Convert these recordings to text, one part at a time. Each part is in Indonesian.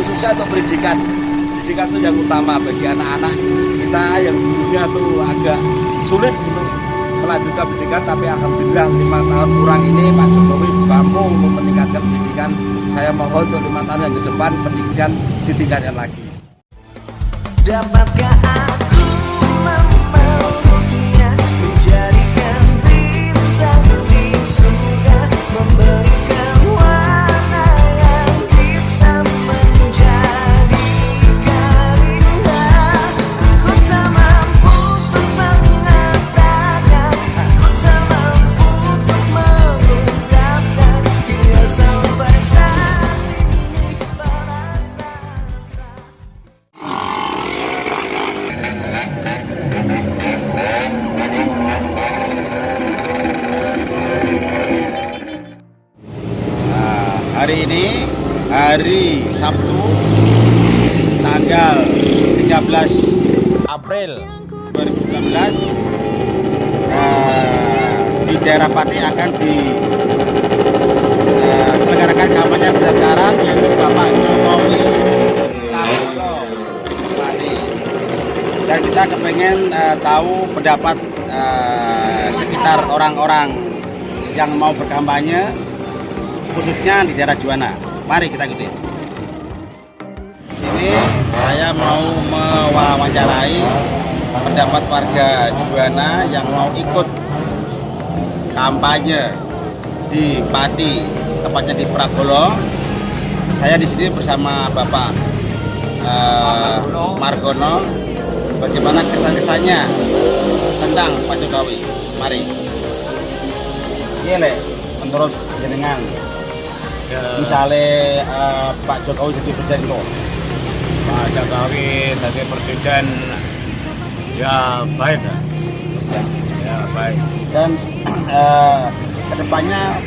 khususnya untuk pendidikan. Pendidikan itu yang utama bagi anak-anak kita yang dulunya tuh agak sulit untuk melanjutkan pendidikan, tapi alhamdulillah 5 tahun kurang ini Pak Jokowi mampu untuk meningkatkan pendidikan. Saya mohon untuk 5 tahun yang ke depan pendidikan ditingkatkan lagi. Dapatkah aku memeluknya, menjadikan bintang di surga, memberikan warna yang bisa menjadikan indah. Aku tak mampu untuk mengatakan, aku tak mampu untuk mengungkapkan, hingga sampai saat ini perasaan. Hari ini hari Sabtu tanggal 13 April 2019 di daerah Pati akan diselenggarakan kampanye pendaftaran yaitu Bapak Jokowi Prabowo Pati. Dan kita kepengen tahu pendapat sekitar orang-orang yang mau berkampanye khususnya di daerah Juwana. Mari kita ikuti. Di sini saya mau mewawancarai pendapat warga Juwana yang mau ikut kampanye di Pati, tepatnya di Pragolo. Saya di sini bersama Bapak Margono. Bagaimana kesan-kesannya tentang Pak Jokowi? Mari. Iya, Le, menurut jenengan misalnya Pak Jokowi jadi presiden kok? Pak Jokowi jadi presiden ya baik ya, ya baik. Dan kedepannya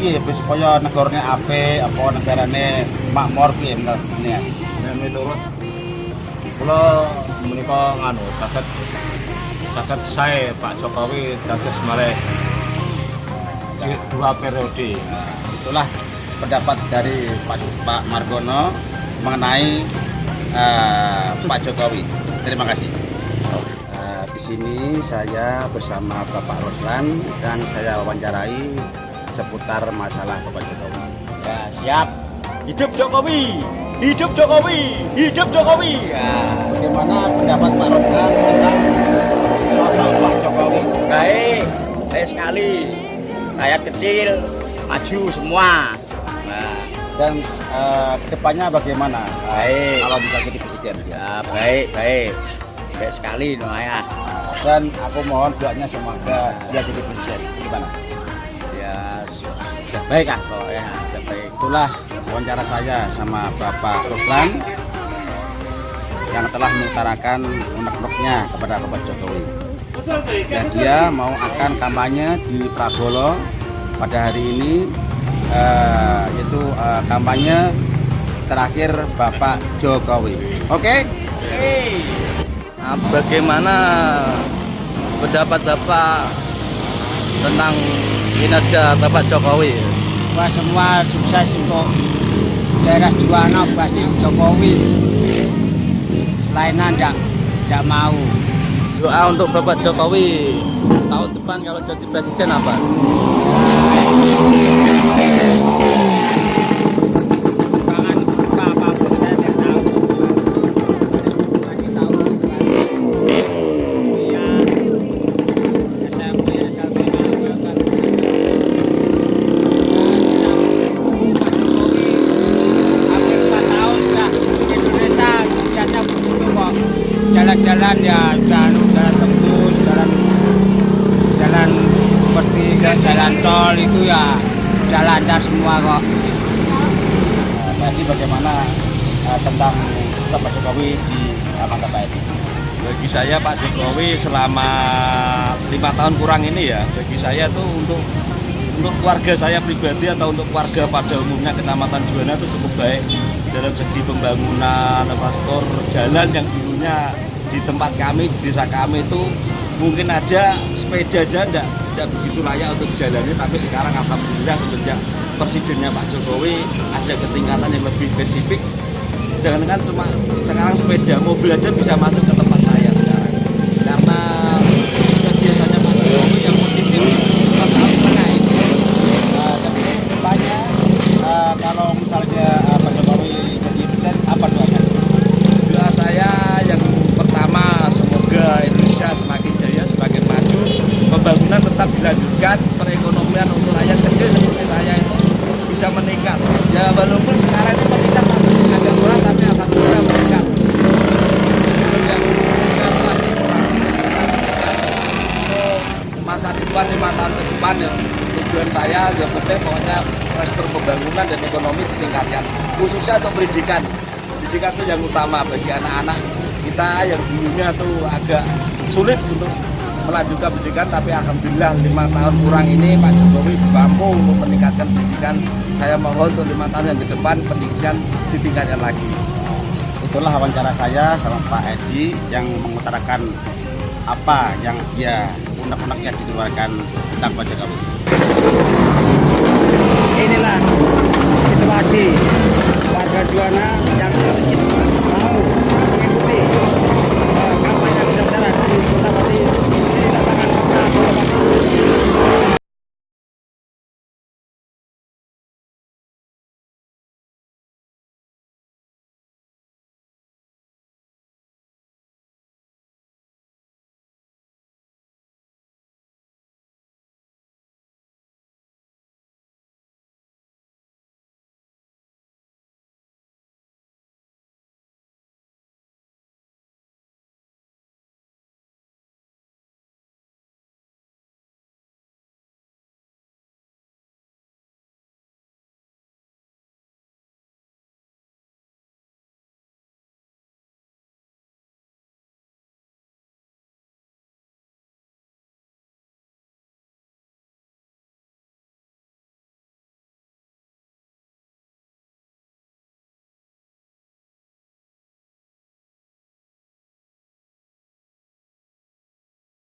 iya supaya negaranya apa negaranya makmur piye menurut ini ya. Dan menurut kalau menikah nganu sakit saya Pak Jokowi dados malih di 2 periode. Itulah pendapat dari Pak Margono mengenai Pak Jokowi. Terima kasih. Di sini saya bersama Bapak Roslan dan saya wawancarai seputar masalah Bapak Jokowi. Ya siap. Hidup Jokowi, hidup Jokowi, hidup Jokowi. Ya. Bagaimana pendapat Pak Roslan tentang sosok Pak Jokowi? Baik, baik sekali. Rakyat kecil maju semua. Nah, Dan kedepannya bagaimana? Baik. Kalau bisa jadi presiden. ya baik, baik, baik sekali, no ya. Dan aku mohon doanya semoga dia jadi presiden. Gimana? Ya sudah baik ah, pokoknya sudah baik. Itulah wawancara saya sama Bapak Ruslan yang telah mengutarakan unek-uneknya kepada Bapak Jokowi. Dan dia mau akan kampanye di Pragolo pada hari ini, yaitu kampanye terakhir Bapak Jokowi. Oke? Nah, bagaimana pendapat Bapak tentang kinerja Bapak Jokowi? Wah, semua sukses untuk daerah Juwana basis Jokowi. Selainnya enggak mau. Doa untuk Bapak Jokowi tahun depan kalau jadi presiden apa? Jangan apa-apapun saya tidak tahu. Kasih tahu. Iya. SMP, hampir 4 tahun sudah Indonesia sukses begitu kok. Jalan-jalan ya jalan tembus, jalan seperti jalan tol itu ya sudah lancar semua kok. Jadi bagaimana tentang Bapak Jokowi di Manggarai ini? Bagi saya Pak Jokowi selama 5 tahun kurang ini ya, bagi saya tuh untuk keluarga saya pribadi atau untuk keluarga pada umumnya Kecamatan Juwana itu cukup baik dalam segi pembangunan, infrastruktur, jalan yang dulunya di tempat kami, di desa kami itu mungkin aja sepeda aja tidak begitu layak untuk jalannya, tapi sekarang alhamdulillah sejak presidennya Pak Jokowi ada ketingkatan yang lebih spesifik jangankan cuma sekarang sepeda, mobil aja bisa masuk ke tempat saya sekarang. Karena kegiatannya Pak Jokowi yang positif 4 tahun setengah ini. Tapi depannya kalau misalnya Pak Jokowi jadi presiden, apa doanya? Doa saya yang pertama, semoga Indonesia semakin jaya, semakin maju, pembangunan tetap dilanjutkan, perekonomian untuk rakyat kecil seperti saya itu bisa meningkat. Ya walaupun sekarang ini meningkat agak kurang, tapi alhamdulillah meningkat. Untuk yang lagi kurang, untuk masa depan 5 tahun ke depan ya, tujuan saya yang penting pokoknya restruktur pembangunan dan ekonomi ditingkatkan, khususnya untuk pendidikan. Pendidikan itu yang utama bagi anak-anak kita yang dulunya tuh agak sulit untuk melanjutkan pendidikan, tapi alhamdulillah 5 tahun kurang ini Pak Jokowi mampu untuk meningkatkan pendidikan. Saya mohon untuk 5 tahun yang ke depan pendidikan ditingkatkan lagi. Itulah wawancara saya sama Pak Edi yang mengutarakan apa yang dia unek-unek yang dikeluarkan tentang Pak Jokowi. Inilah situasi warga Juwana